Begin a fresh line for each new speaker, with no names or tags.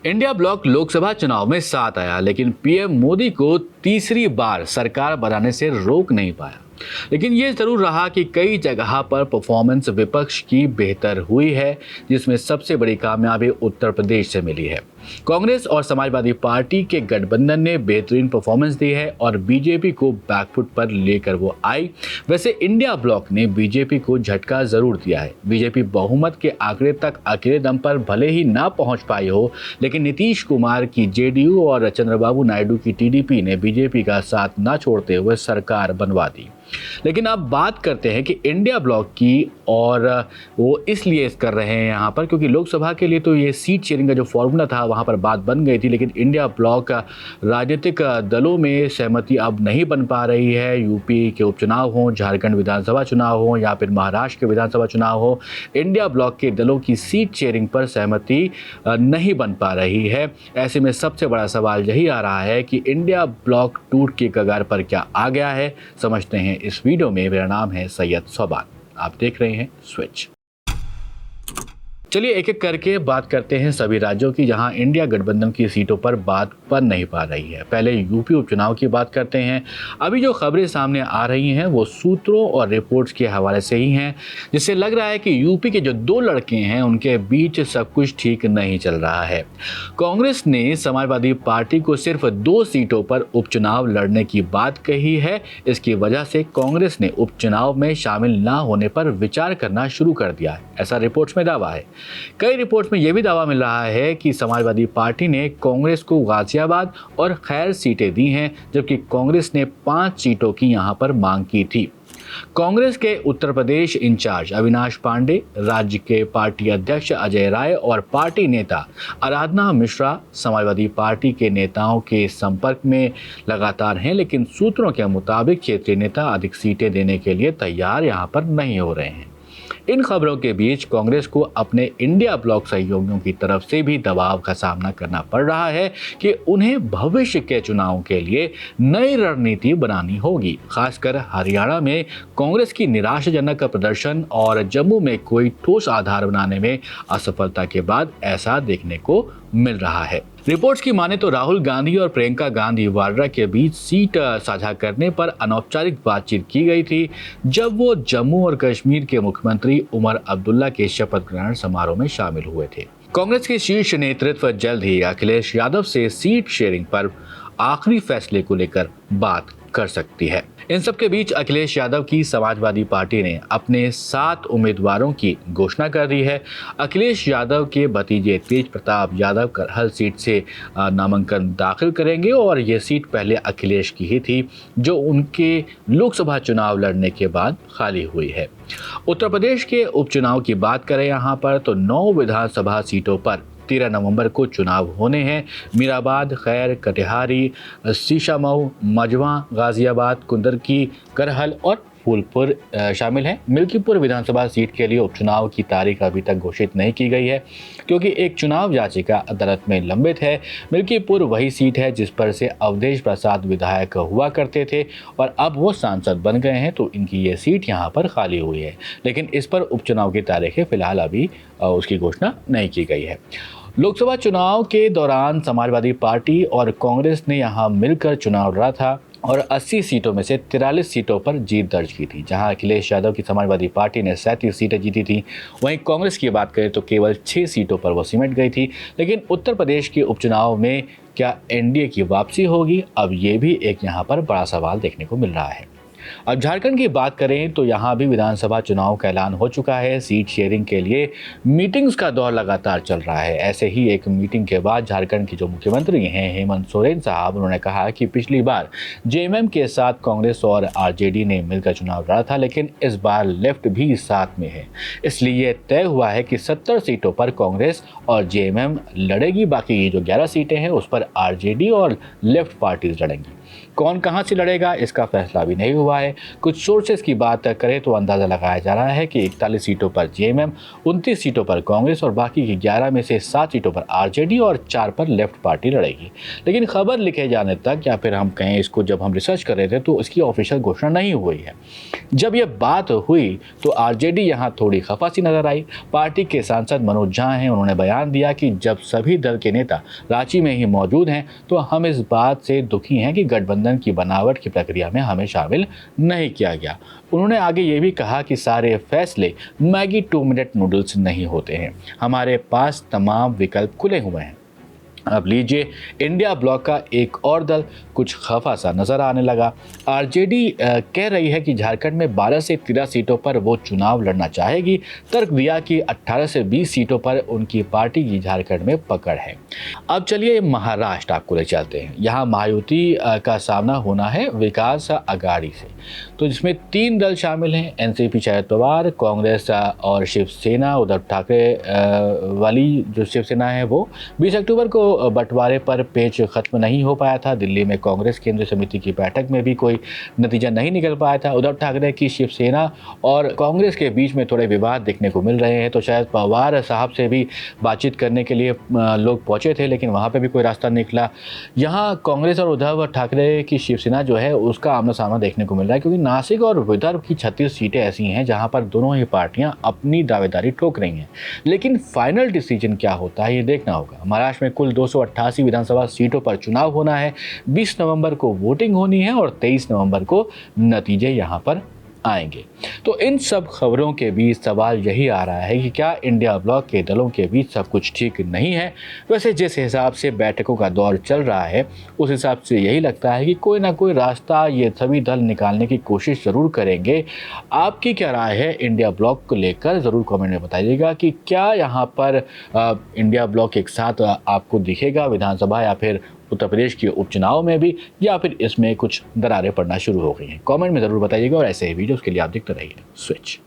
India block Lok Sabha चुनाव में साथ आया, लेकिन पीएम मोदी को तीसरी बार सरकार बनाने से रोक नहीं पाया। लेकिन ये जरूर रहा कि कई जगह पर परफॉर्मेंस विपक्ष की बेहतर हुई है, जिसमें सबसे बड़ी कामयाबी उत्तर प्रदेश से मिली है। कांग्रेस और समाजवादी पार्टी के गठबंधन ने बेहतरीन परफॉर्मेंस दी है और बीजेपी को बैकफुट पर लेकर वो आई। वैसे इंडिया ब्लॉक ने बीजेपी को झटका जरूर दिया है। बीजेपी बहुमत के आंकड़े तक अकेले दम पर भले ही ना पहुंच पाई हो, लेकिन नीतीश कुमार की जेडीयू और चंद्रबाबू नायडू की टीडीपी ने बीजेपी का साथ न छोड़ते हुए सरकार बनवा दी। लेकिन अब बात करते हैं कि इंडिया ब्लॉक की, और वो इसलिए कर रहे हैं यहाँ पर क्योंकि लोकसभा के लिए तो ये सीट शेयरिंग का जो फॉर्मूला था वहाँ पर बात बन गई थी, लेकिन इंडिया ब्लॉक राजनीतिक दलों में सहमति अब नहीं बन पा रही है। यूपी के उपचुनाव हों, झारखंड विधानसभा चुनाव हो या फिर महाराष्ट्र के विधानसभा चुनाव हो, इंडिया ब्लॉक के दलों की सीट शेयरिंग पर सहमति नहीं बन पा रही है। ऐसे में सबसे बड़ा सवाल यही आ रहा है कि इंडिया ब्लॉक टूट के कगार पर क्या आ गया है, समझते हैं इस वीडियो में। मेरा नाम है सैयद सोबान, आप देख रहे हैं स्विच। चलिए एक एक करके बात करते हैं सभी राज्यों की जहां इंडिया गठबंधन की सीटों पर बात बन नहीं पा रही है। पहले यूपी उपचुनाव की बात करते हैं। अभी जो खबरें सामने आ रही हैं वो सूत्रों और रिपोर्ट्स के हवाले से ही हैं, जिससे लग रहा है कि यूपी के जो दो लड़के हैं उनके बीच सब कुछ ठीक नहीं चल रहा है। कांग्रेस ने समाजवादी पार्टी को सिर्फ 2 सीटों पर उपचुनाव लड़ने की बात कही है। इसकी वजह से कांग्रेस ने उपचुनाव में शामिल न होने पर विचार करना शुरू कर दिया है, ऐसा रिपोर्ट्स में दावा है। कई रिपोर्ट्स में यह भी दावा मिल रहा है कि समाजवादी पार्टी ने कांग्रेस को गाजियाबाद और खैर सीटें दी हैं, जबकि कांग्रेस ने 5 सीटों की यहां पर मांग की थी। कांग्रेस के उत्तर प्रदेश इंचार्ज अविनाश पांडे, राज्य के पार्टी अध्यक्ष अजय राय और पार्टी नेता आराधना मिश्रा समाजवादी पार्टी के नेताओं के संपर्क में लगातार हैं, लेकिन सूत्रों के मुताबिक क्षेत्रीय नेता अधिक सीटें देने के लिए तैयार यहां पर नहीं हो रहे हैं। इन खबरों के बीच कांग्रेस को अपने इंडिया ब्लॉक सहयोगियों की तरफ से भी दबाव का सामना करना पड़ रहा है कि उन्हें भविष्य के चुनाव के लिए नई रणनीति बनानी होगी। खासकर हरियाणा में कांग्रेस की निराशाजनक प्रदर्शन और जम्मू में कोई ठोस आधार बनाने में असफलता के बाद ऐसा देखने को मिल रहा है। रिपोर्ट्स की माने तो राहुल गांधी और प्रियंका गांधी वाड्रा के बीच सीट साझा करने पर अनौपचारिक बातचीत की गई थी, जब वो जम्मू और कश्मीर के मुख्यमंत्री उमर अब्दुल्ला के शपथ ग्रहण समारोह में शामिल हुए थे। कांग्रेस के शीर्ष नेतृत्व जल्द ही अखिलेश यादव से सीट शेयरिंग पर आखिरी फैसले को लेकर बात कर सकती है। इन सब के बीच अखिलेश यादव की समाजवादी पार्टी ने अपने 7 उम्मीदवारों की घोषणा कर दी है। अखिलेश यादव के भतीजे तेज प्रताप यादव करहल सीट से नामांकन दाखिल करेंगे और ये सीट पहले अखिलेश की ही थी, जो उनके लोकसभा चुनाव लड़ने के बाद खाली हुई है। उत्तर प्रदेश के उपचुनाव की बात करें यहाँ पर तो 9 विधानसभा सीटों पर 13 नवंबर को चुनाव होने हैं। मीराबाद, खैर, कटिहारी, शीशामऊ, मझवा, गाजियाबाद, कुंदरकी, करहल और फूलपुर शामिल हैं। मिल्कीपुर विधानसभा सीट के लिए उपचुनाव की तारीख अभी तक घोषित नहीं की गई है, क्योंकि एक चुनाव याचिका अदालत में लंबित है। मिल्कीपुर वही सीट है जिस पर से अवधेश प्रसाद विधायक हुआ करते थे और अब वो सांसद बन गए हैं, तो इनकी ये सीट यहाँ पर खाली हुई है। लेकिन इस पर उपचुनाव की तारीखें फिलहाल अभी उसकी घोषणा नहीं की गई है। लोकसभा चुनाव के दौरान समाजवादी पार्टी और कांग्रेस ने यहाँ मिलकर चुनाव लड़ा था और 80 सीटों में से 43 सीटों पर जीत दर्ज की थी। जहां अखिलेश यादव की समाजवादी पार्टी ने 37 सीटें जीती थी, वहीं कांग्रेस की बात करें तो केवल 6 सीटों पर वो सिमट गई थी। लेकिन उत्तर प्रदेश के उपचुनाव में क्या एनडीए की वापसी होगी, अब ये भी एक यहाँ पर बड़ा सवाल देखने को मिल रहा है। अब झारखंड की बात करें तो यहाँ भी विधानसभा चुनाव का ऐलान हो चुका है। सीट शेयरिंग के लिए मीटिंग्स का दौर लगातार चल रहा है। ऐसे ही एक मीटिंग के बाद झारखंड के जो मुख्यमंत्री हैं हेमंत सोरेन साहब, उन्होंने कहा कि पिछली बार जेएमएम के साथ कांग्रेस और आरजेडी ने मिलकर चुनाव लड़ा था, लेकिन इस बार लेफ्ट भी साथ में है। इसलिए तय हुआ है कि 70 सीटों पर कांग्रेस और जेएमएम लड़ेगी, बाकी ये जो 11 सीटें हैं उस पर आरजेडी और लेफ्ट पार्टीज लड़ेंगी। कौन कहां से लड़ेगा इसका फैसला भी नहीं हुआ है। कुछ सोर्सेज की बात करें तो अंदाजा लगाया जा रहा है कि 41 सीटों पर जेएमएम, 29 सीटों पर कांग्रेस और बाकी की 11 में से 7 सीटों पर आरजेडी और 4 पर लेफ्ट पार्टी लड़ेगी। लेकिन खबर लिखे जाने तक या फिर हम कहें इसको जब हम रिसर्च कर रहे थे तो इसकी ऑफिशियल घोषणा नहीं हुई है। जब यह बात हुई तो आरजेडी यहां थोड़ी खफा सी नजर आई। पार्टी के सांसद मनोज झा हैं, उन्होंने बयान दिया कि जब सभी दल के नेता रांची में ही मौजूद हैं तो हम इस बात से दुखी हैं कि गठबंधन की बनावट की प्रक्रिया में हमें शामिल नहीं किया गया। उन्होंने आगे ये भी कहा कि सारे फैसले मैगी 2 मिनट नूडल्स नहीं होते हैं, हमारे पास तमाम विकल्प खुले हुए हैं। अब लीजिए इंडिया ब्लॉक का एक और दल कुछ खफा सा नजर आने लगा। आरजेडी कह रही है कि झारखंड में 12 से 13 सीटों पर वो चुनाव लड़ना चाहेगी। तर्क दिया कि 18 से 20 सीटों पर उनकी पार्टी की झारखंड में पकड़ है। अब चलिए महाराष्ट्र आपको ले चलते हैं। यहाँ महायुति का सामना होना है विकास अघाड़ी से, तो जिसमें 3 दल शामिल हैं, एनसीपी शरद पवार, कांग्रेस और शिवसेना। उद्धव ठाकरे वाली जो शिवसेना है वो 20 अक्टूबर को बंटवारे पर पेच खत्म नहीं हो पाया था। दिल्ली में कांग्रेस केंद्रीय समिति की बैठक में भी कोई नतीजा नहीं निकल पाया था। उद्धव ठाकरे की शिवसेना और कांग्रेस के बीच में थोड़े विवाद देखने को मिल रहे हैं, तो शायद पवार साहब से भी बातचीत करने के लिए लोग पहुंचे थे, लेकिन वहां पे भी कोई रास्ता निकला। यहाँ कांग्रेस और उद्धव ठाकरे की शिवसेना जो है उसका आमना सामना देखने को मिल रहा है, क्योंकि नासिक और विदर्भ की 36 सीटें ऐसी हैं जहां पर दोनों ही पार्टियां अपनी दावेदारी ठोक रही हैं। लेकिन फाइनल डिसीजन क्या होता है ये देखना होगा। महाराष्ट्र में कुल 288 विधानसभा सीटों पर चुनाव होना है। 20 नवंबर को वोटिंग होनी है और 23 नवंबर को नतीजे यहां पर आएंगे। तो इन सब खबरों के बीच सवाल यही आ रहा है कि क्या इंडिया ब्लॉक के दलों के बीच सब कुछ ठीक नहीं है? वैसे जिस हिसाब से बैठकों का दौर चल रहा है उस हिसाब से यही लगता है कि कोई ना कोई रास्ता ये सभी दल निकालने की कोशिश ज़रूर करेंगे। आपकी क्या राय है इंडिया ब्लॉक को लेकर? ज़रूर कमेंट में बताइएगा कि क्या यहाँ पर इंडिया ब्लॉक एक साथ आपको दिखेगा विधानसभा या फिर उत्तर प्रदेश के उपचुनाव में भी, या फिर इसमें कुछ दरारें पड़ना शुरू हो गई हैं। कमेंट में ज़रूर बताइएगा और ऐसे ही वीडियोस के लिए आप देखते रहिए स्विच।